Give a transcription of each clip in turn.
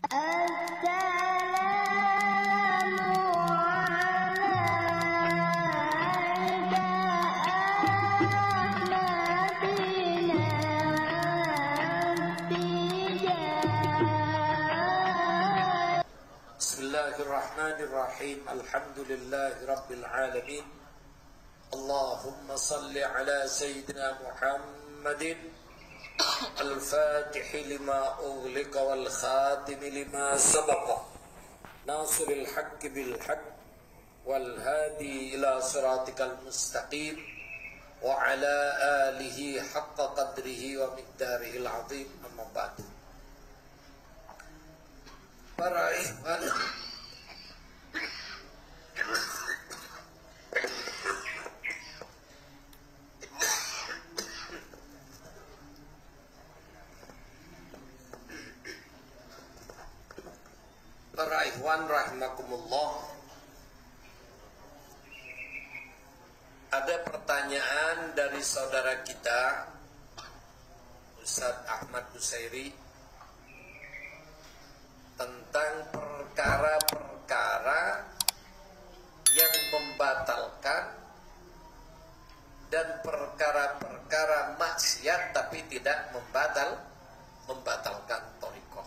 Bismillahirrahmanirrahim. Alhamdulillahi Rabbil alamin. Allahumma salli ala Sayyidina Muhammadin al-Fatihi lima ughliqa wal khatimi lima sabaqa nasiril haqqi bil haqq wal hadi ila siratikal mustaqim wa ala alihi haqqa qadrihi wa miqdarihil azim. Amma ba'du. Para ikhwan, rahimakumullah, ada pertanyaan dari saudara kita Ustaz Ahmad Nusairi tentang perkara-perkara yang membatalkan dan perkara-perkara maksiat tapi tidak membatalkan thariqah.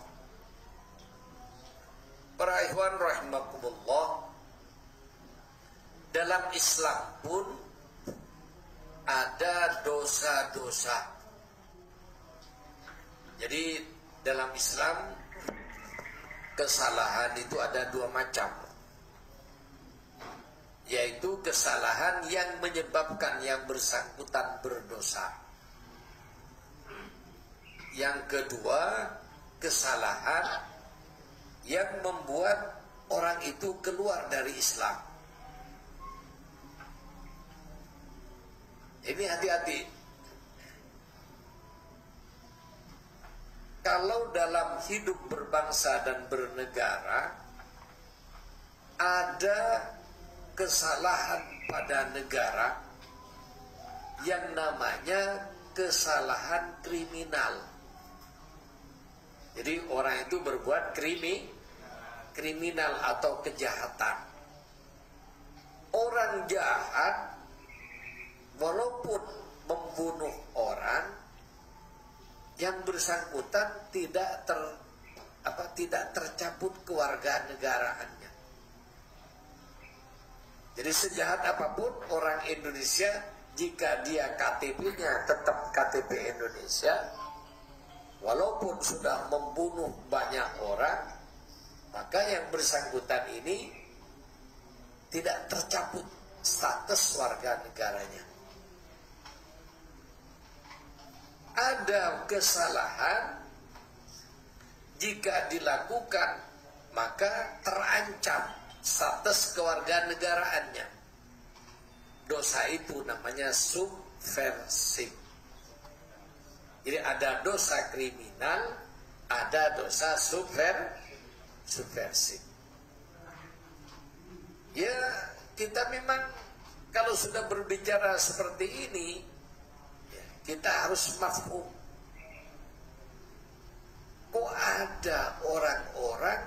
Para ikhwan rahimakumullah, dalam Islam pun ada dosa-dosa. Jadi dalam Islam kesalahan itu ada dua macam, yaitu kesalahan yang menyebabkan yang bersangkutan berdosa. Yang kedua, kesalahan yang membuat orang itu keluar dari Islam. Ini hati-hati. Kalau dalam hidup berbangsa dan bernegara ada kesalahan pada negara yang namanya kesalahan kriminal. Jadi orang itu berbuat kriminal atau kejahatan. Orang jahat walaupun membunuh orang, yang bersangkutan tidak tercabut kewarganegaraannya. Jadi sejahat apapun orang Indonesia, jika dia KTP-nya tetap KTP Indonesia, walaupun sudah membunuh banyak orang, maka yang bersangkutan ini tidak tercabut status warga negaranya. Ada kesalahan jika dilakukan maka terancam status kewarganegaraannya. Dosa itu namanya subversif. Jadi ada dosa kriminal, ada dosa subversif. Ya, kita memang kalau sudah berbicara seperti ini, ya, kita harus mafhum. Kok ada orang-orang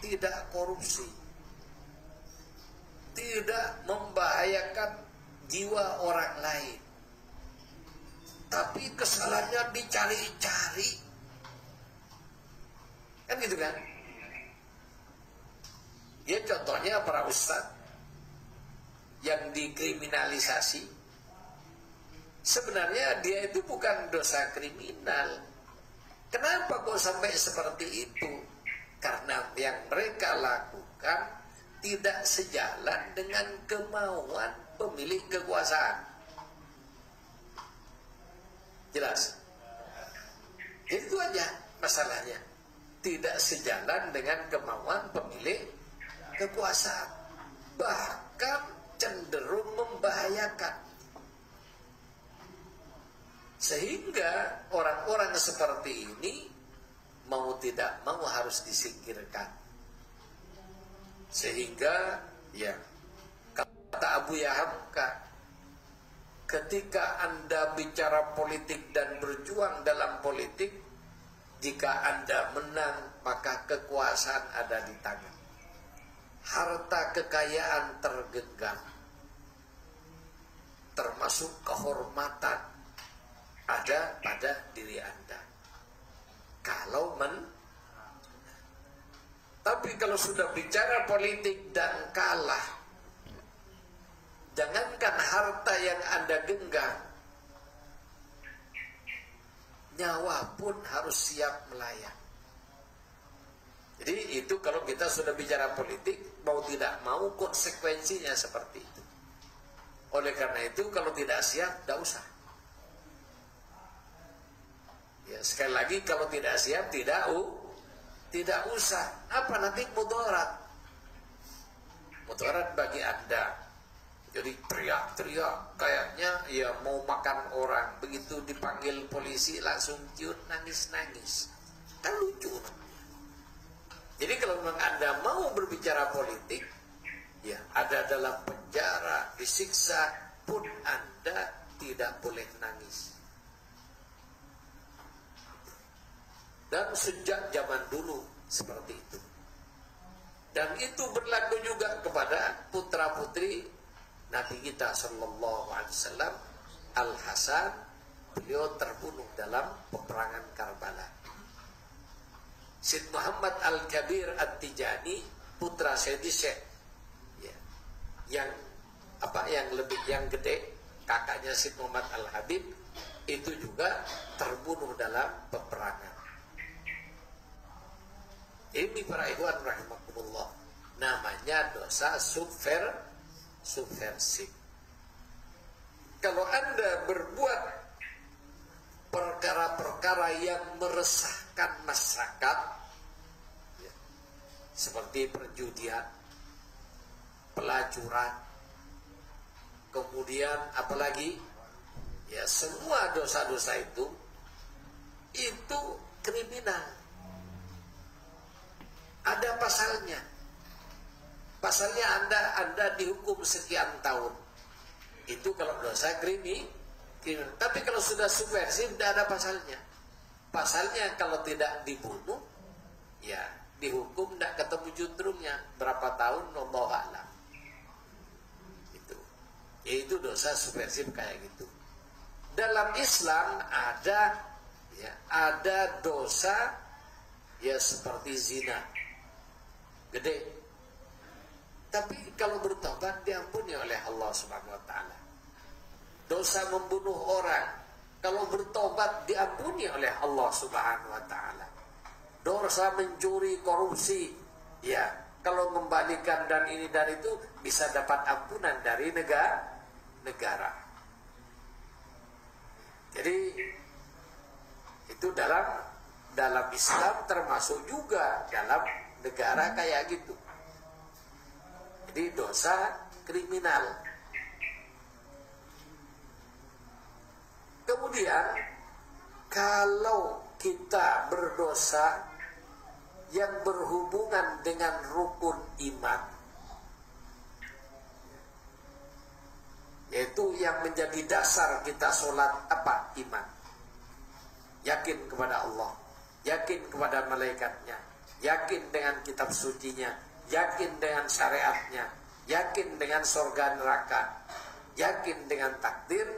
tidak korupsi, tidak membahayakan jiwa orang lain, tapi kesalahannya dicari-cari, kan gitu kan? Ya contohnya para ustadz yang dikriminalisasi, sebenarnya dia itu bukan dosa kriminal. Kenapa kok sampai seperti itu? Karena yang mereka lakukan tidak sejalan dengan kemauan pemilik kekuasaan. Jelas? Itu aja masalahnya. Tidak sejalan dengan kemauan pemilik kekuasaan. Bahkan cenderung membahayakan. Sehingga orang-orang seperti ini mau tidak mau harus disingkirkan. Sehingga ya, kata Abu Yahamka, ketika Anda bicara politik dan berjuang dalam politik, jika Anda menang maka kekuasaan ada di tangan. Harta kekayaan tergenggam, termasuk kehormatan ada pada diri Anda. Tapi kalau sudah bicara politik dan kalah, jangankan harta yang Anda genggam, nyawa pun harus siap melayang. Jadi itu kalau kita sudah bicara politik, mau tidak mau konsekuensinya seperti itu. Oleh karena itu kalau tidak siap, tidak usah. Ya, sekali lagi kalau tidak siap, tidak usah. Apa nanti mudarat? Mudarat bagi Anda. Jadi teriak-teriak kayaknya ya mau makan orang. Begitu dipanggil polisi langsung ciut nangis-nangis. Kan lucu. Jadi kalau memang Anda mau berbicara politik, ya ada dalam penjara, disiksa pun Anda tidak boleh nangis. Dan sejak zaman dulu seperti itu. Dan itu berlaku juga kepada putra-putri Nabi kita Sallallahu Alaihi Wasallam. Al-Hasan, beliau terbunuh dalam peperangan Karbala. Syed Muhammad Al-Kabir At-Tijani, putra Sayyidi Syekh, ya, yang gede, kakaknya Syed Muhammad Al-Habib, itu juga terbunuh dalam peperangan. Ini para ikhwan rahimakumullah, namanya dosa subversif. Kalau Anda berbuat perkara-perkara yang meresahkan masyarakat, ya, seperti perjudian, pelacuran, kemudian apalagi, ya semua dosa-dosa itu kriminal. Ada pasalnya. Pasalnya Anda dihukum sekian tahun. Itu kalau dosa kriminal. Tapi kalau sudah subversif tidak ada pasalnya. Pasalnya kalau tidak dibunuh, ya dihukum tidak ketemu juntrungnya berapa tahun, wallahu a'lam. Itu dosa subversif kayak gitu. Dalam Islam ada dosa ya seperti zina, gede. Tapi kalau bertobat diampuni oleh Allah Subhanahu wa taala. Dosa membunuh orang, kalau bertobat diampuni oleh Allah Subhanahu wa taala. Dosa mencuri, korupsi, ya, kalau membalikan dan ini dan itu bisa dapat ampunan dari negara. Jadi itu dalam Islam termasuk juga dalam negara kayak gitu. Jadi dosa kriminal. Kemudian kalau kita berdosa yang berhubungan dengan rukun iman, yaitu yang menjadi dasar kita sholat apa? Iman. Yakin kepada Allah, yakin kepada malaikatnya, yakin dengan kitab sucinya, yakin dengan syariatnya, yakin dengan surga neraka, yakin dengan takdir.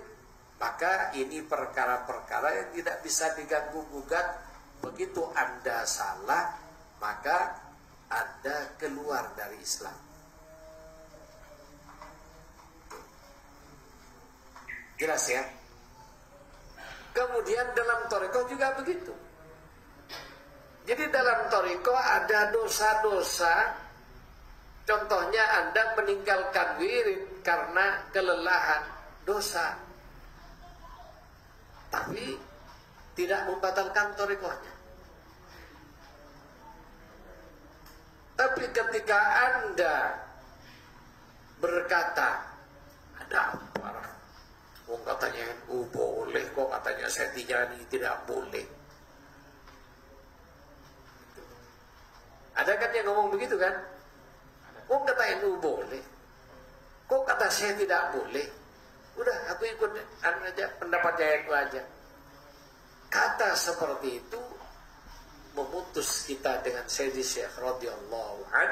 Maka ini perkara-perkara yang tidak bisa diganggu-gugat. Begitu Anda salah, maka Anda keluar dari Islam. Jelas ya? Kemudian dalam thariqah juga begitu. Jadi dalam thariqah ada dosa-dosa. Contohnya Anda meninggalkan wirid karena kelelahan, dosa. Tapi tidak membatalkan thariqahnya. Tapi ketika Anda berkata, ada apa? Oh, katanya NU boleh, kok katanya saya Tijani tidak boleh. Ada kan yang ngomong begitu kan? Kok kata NU boleh, kok kata saya tidak boleh? Udah, aku ikut aja pendapatnya NU aja. Kata seperti itu memutus kita dengan Sayyidi Syekh radhiyallahu an,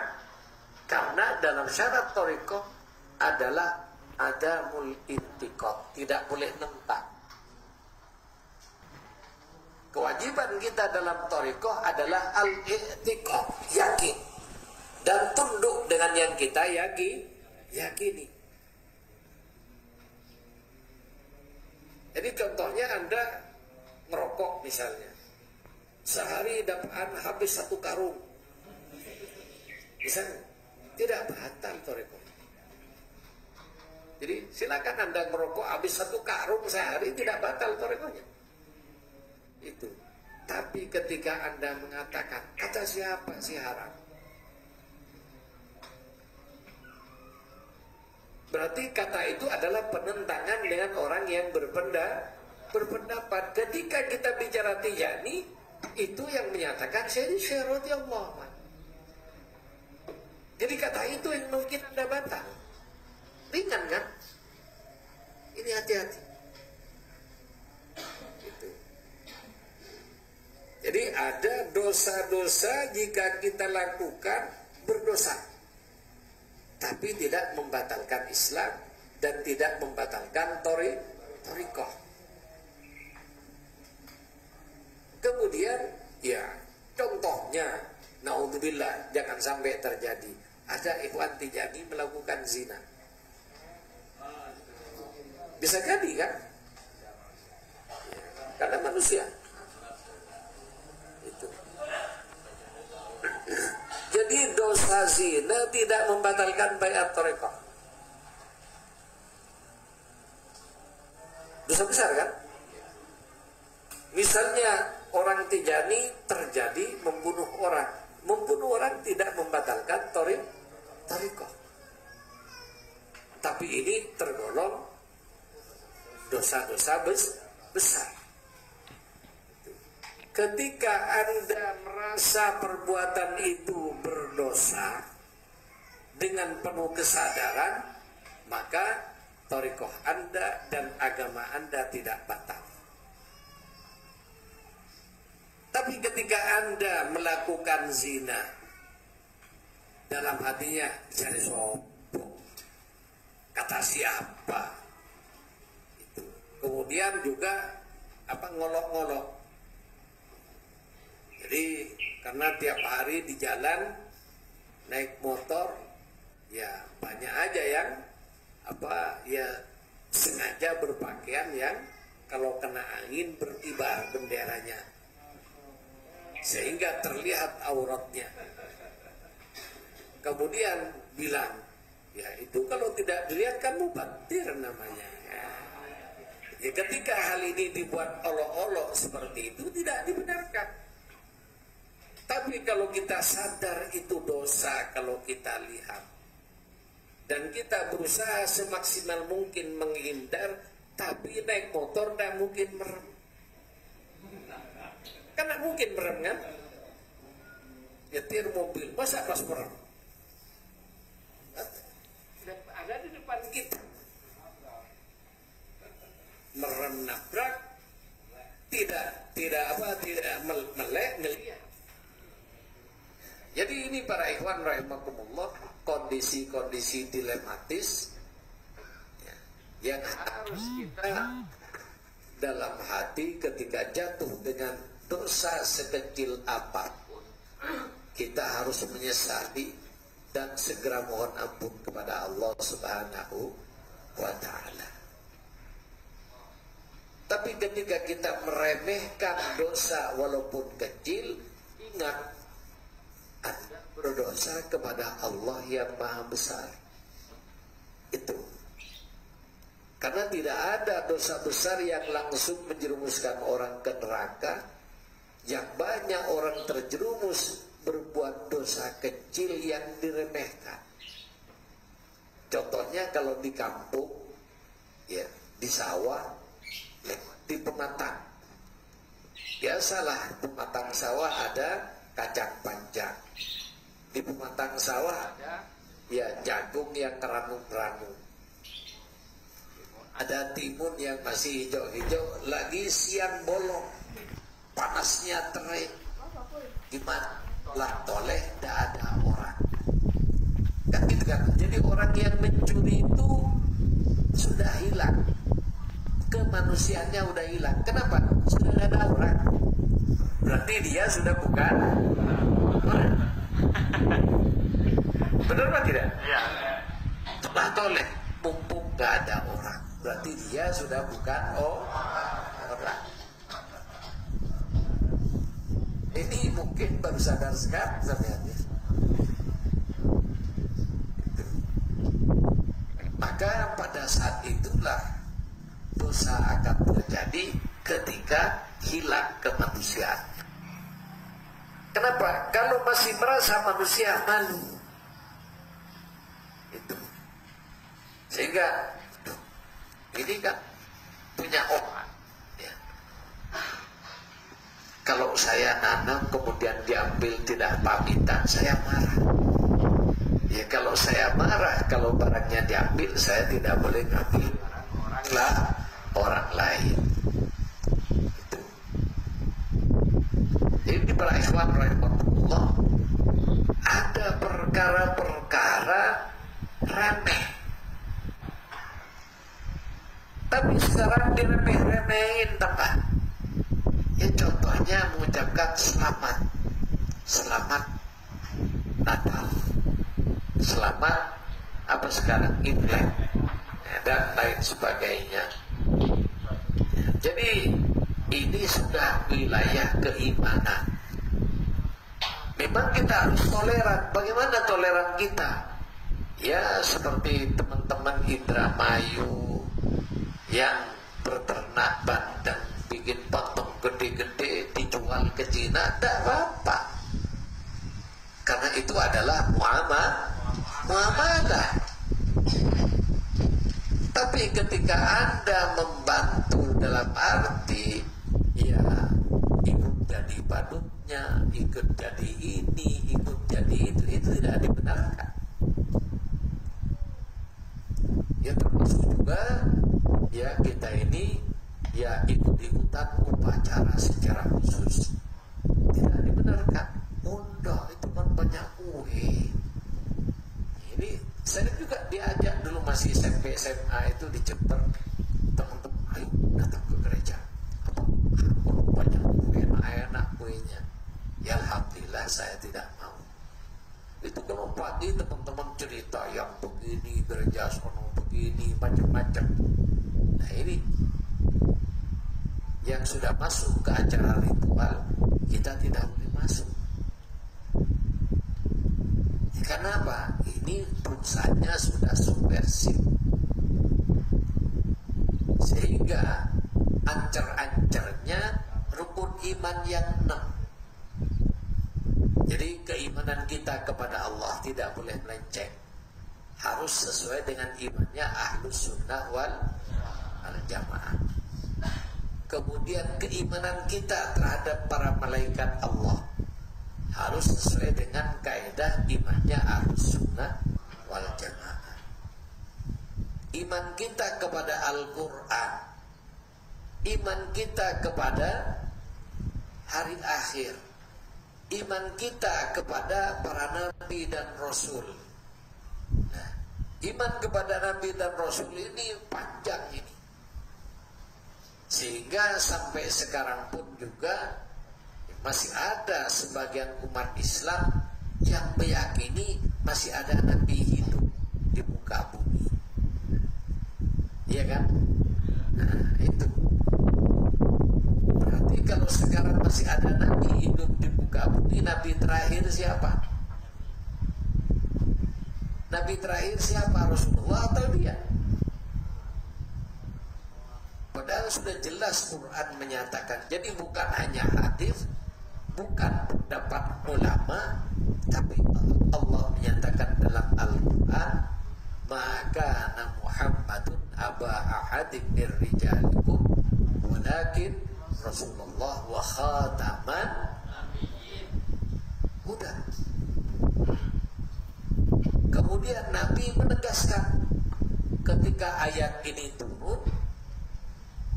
karena dalam syarat thariqah adalah adamul intiqad, tidak boleh nentang. Kewajiban kita dalam thariqah adalah al-i'tiqad, yakin dan tunduk dengan yang kita yakini. Jadi contohnya Anda merokok misalnya, sehari dapat habis 1 karung, misalnya, tidak batal thariqah. Jadi silakan Anda merokok habis 1 karung sehari, tidak batal thariqahnya. Itu. Tapi ketika Anda mengatakan, kata siapa sih haram? Berarti kata itu adalah penentangan dengan orang yang berpendapat. Ketika kita bicara Tijani, itu yang menyatakan Syekh radhiyallahu anhu. Jadi kata itu yang mungkin Anda batal. Ringan kan? Ini hati-hati. Gitu. Jadi ada dosa-dosa jika kita lakukan berdosa, tapi tidak membatalkan Islam dan tidak membatalkan thariqah. Kemudian ya contohnya, naudzubillah, jangan sampai terjadi ada ikhwan Tijani melakukan zina. Bisa jadi kan? Karena manusia. Itu. Jadi dosa zina tidak membatalkan baiat thariqah. Dosa besar kan? Misalnya orang Tijani terjadi membunuh orang. Membunuh orang tidak membatalkan thariqah. Tapi ini tergolong dosa-dosa besar. Ketika Anda merasa perbuatan itu berdosa dengan penuh kesadaran, maka thariqah Anda dan agama Anda tidak batal. Tapi ketika Anda melakukan zina, dalam hatinya cari sombong, kata siapa, itu. Kemudian juga ngolok-ngolok. Jadi karena tiap hari di jalan naik motor, ya banyak aja yang sengaja berpakaian yang kalau kena angin berkibar benderanya, sehingga terlihat auratnya. Kemudian bilang, ya itu kalau tidak dilihat kan mubatir namanya. Ya, ketika hal ini dibuat olok-olok seperti itu tidak dibenarkan. Tapi kalau kita sadar itu dosa, kalau kita lihat dan kita berusaha semaksimal mungkin menghindar, tapi naik motor tidak mungkin merem. Karena mungkin merem kan? Nyetir mobil, masa pas merem? Ada di depan kita. Merem nabrak, tidak melek ngelihat. Jadi ini para ikhwan rahimakumullah, kondisi-kondisi dilematis ya, yang harus kita dalam hati ketika jatuh dengan dosa sekecil apapun, kita harus menyesali dan segera mohon ampun kepada Allah Subhanahu wa ta'ala. Tapi ketika kita meremehkan dosa walaupun kecil, ingat Anda berdosa kepada Allah yang maha besar. Itu. Karena tidak ada dosa besar yang langsung menjerumuskan orang ke neraka. Yang banyak orang terjerumus berbuat dosa kecil yang diremehkan. Contohnya kalau di kampung, ya di sawah, di pematang. Biasalah pematang sawah ada kacang panjang. Di pematang sawah ada ya jagung yang keranung-keranung. Ada timun yang masih hijau-hijau, lagi siang bolong, panasnya terik. Gimana? Lah toleh tidak ada orang. Kan gitu kan. Jadi orang yang mencuri itu sudah hilang. Kemanusiaannya udah hilang. Kenapa? Sudah tidak ada orang. Berarti dia sudah bukan orang. Benar apa tidak? Iya. Lah toleh, mumpung gak ada orang, berarti dia sudah bukan orang. Ini mungkin baru sadar sekarang sebenarnya. Maka pada saat itulah dosa akan terjadi ketika hilang kemanusiaan. Kenapa? Kalau masih merasa manusia malu, itu sehingga ini kan punya obat ya. Kalau saya nanam kemudian diambil tidak pamitan, saya marah ya. Kalau saya marah kalau barangnya diambil, saya tidak boleh ngambil orang lain. Itu ini para ikhwan rahimahullah, ada perkara-perkara remeh tapi sekarang diremeh-remehin teman. Ya contohnya mengucapkan selamat Natal, selamat apa sekarang Imlek ya, dan lain sebagainya. Jadi ini sudah wilayah keimanan. Memang kita harus toleran. Bagaimana toleran kita? Ya seperti teman-teman Indramayu yang berternak bandeng, bikin patung gede-gede dijual ke Cina, tidak apa-apa. Karena itu adalah muamalah. Tapi ketika Anda membantu dalam arti ya ikut jadi badutnya, ikut jadi ini, ikut jadi itu tidak dibenarkan. Ya termasuk juga ya kita ini ya ikut-ikutan upacara secara khusus, tidak dibenarkan. Mudah itu kan banyak kue. Ini saya juga diajak dulu masih SMP SMA itu di Jember, teman-teman ayo datang ke gereja, apa banyak kue, enak kuenya. Ya alhamdulillah saya tidak mau. Itu kalau pagi teman-teman cerita yang begini, gereja sono begini, macam-macam. Nah ini yang sudah masuk ke acara ritual, kita tidak boleh masuk. Ya, karena apa? Ini dosanya sudah subversif, sehingga ancer-ancernya rukun iman yang 6. Jadi keimanan kita kepada Allah tidak boleh melenceng, harus sesuai dengan imannya Ahlus Sunnah wal Jamaah. Kemudian keimanan kita terhadap para malaikat Allah harus sesuai dengan kaidah imannya Ahlus Sunnah wal Jamaah. Iman kita kepada Al-Quran, iman kita kepada hari akhir, iman kita kepada para nabi dan rasul. Nah, iman kepada nabi dan rasul ini panjang ini, sehingga sampai sekarang pun juga masih ada sebagian umat Islam yang meyakini masih ada nabi hidup di muka bumi, iya kan? Nah itu berarti kalau sekarang masih ada nabi hidup di muka bumi, nabi terakhir siapa? Nabi terakhir siapa? Rasulullah atau dia? Padahal sudah jelas Quran menyatakan. Jadi bukan hanya hadis, bukan pendapat ulama, tapi Allah menyatakan dalam Al-Quran, maka Muhammadun aba ahadim mir rijalikum walakin Rasulullah wa khataman udah. Kemudian Nabi menegaskan ketika ayat ini turun,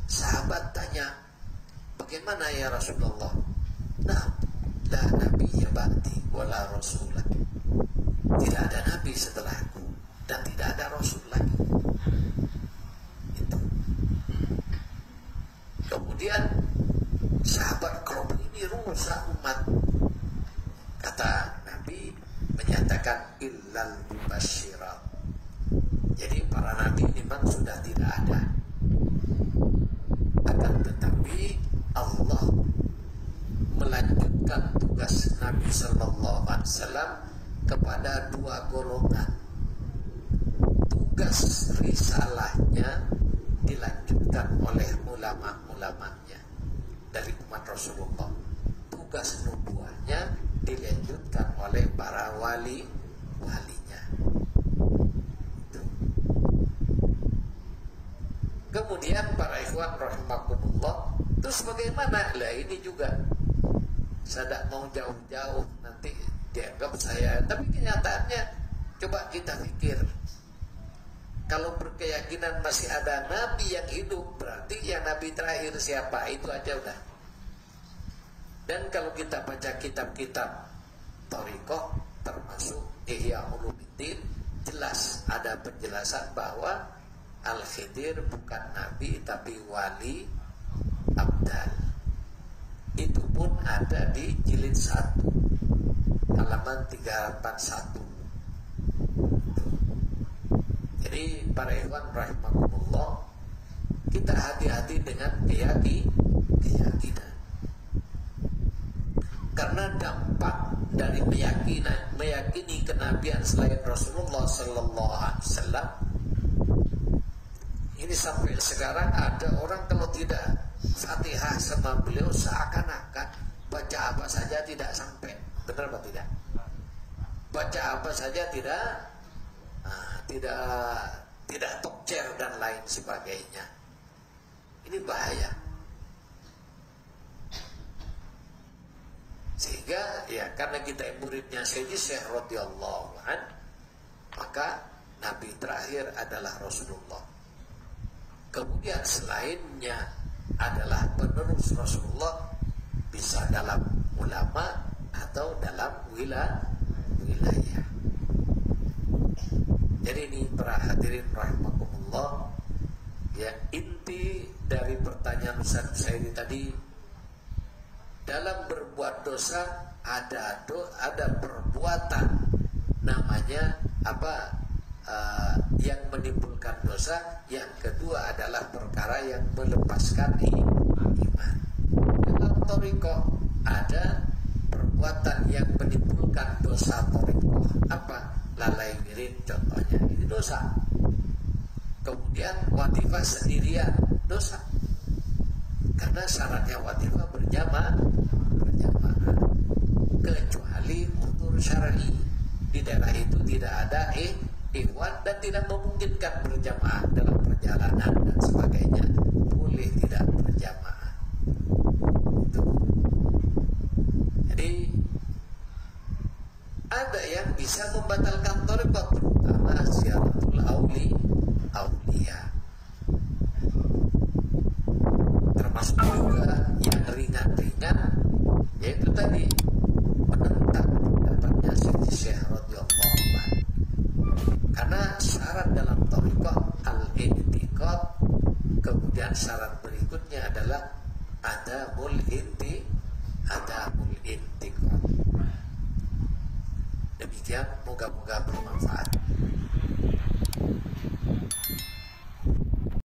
sahabat tanya, bagaimana ya Rasulullah? Nah, la nabiyya ba'di wala rasulah. Tidak ada nabi setelahku dan tidak ada rasul lagi. Itu. Kemudian sahabat kalau begini rusak umat. Kata Nabi menyatakan illal mubasyirat. Jadi para nabi memang sudah tidak ada. Akan tetapi Allah melanjutkan tugas Nabi Sallallahu Alaihi Wasallam kepada dua golongan. Tugas risalahnya dilanjutkan oleh ulama-ulamanya dari umat Rasulullah. Tugas nubuahnya dilanjutkan oleh para walinya. Kemudian para ikhwan rahimakumullah, terus bagaimana? Lah ini juga saya tidak mau jauh-jauh nanti dianggap saya, tapi kenyataannya coba kita pikir, kalau berkeyakinan masih ada nabi yang hidup, berarti yang nabi terakhir siapa? Itu aja udah. Dan kalau kita baca kitab-kitab thariqah termasuk Ihya Ulumuddin, jelas ada penjelasan bahwa Al-Khidir bukan nabi tapi wali abdal. Itu pun ada di jilid 1 halaman 381. Jadi para ikhwan rahimakumullah, kita hati-hati dengan keyakinan. Karena dampak dari meyakini kenabian selain Rasulullah Sallallahu Alaihi Wasallam ini sampai sekarang ada orang kalau tidak Fatihah sama beliau seakan-akan baca apa saja tidak sampai. Benar apa tidak? Baca apa saja tidak tokcer dan lain sebagainya. Ini bahaya. Sehingga ya karena kita muridnya Sayyidi Syekh radhiyallahu an, maka nabi terakhir adalah Rasulullah. Kemudian selainnya adalah penerus Rasulullah, bisa dalam ulama atau dalam wilayah. Jadi ini para hadirin rahimakumullah, ya, inti dari pertanyaan Ustaz Saidi tadi, dalam berbuat dosa ada perbuatan namanya apa? Yang menimbulkan dosa. Yang kedua adalah perkara yang melepaskan iman. Dalam thariqah ada perbuatan yang menimbulkan dosa thariqah. Apa? Lalai wirid contohnya, ini dosa. Kemudian wadifah sendirian, dosa. Karena syaratnya wadifah berjamaah. Kecuali utur syar'i, di daerah itu tidak ada ikhwan dan tidak memungkinkan berjamaah dalam perjalanan dan sebagainya, boleh tidak berjamaah. Itu. Jadi ada yang bisa membatalkan thariqah, terutama ziaratul auliya. Termasuk juga yang ringan-ringan, yaitu tadi menentang pendapatnya Sayyidi Syekh radhiyallahu anhu. Karena syarat dalam thariqah al-i'tiqad, kemudian syarat berikutnya adalah adamul intiqad. Demikian, moga-moga bermanfaat.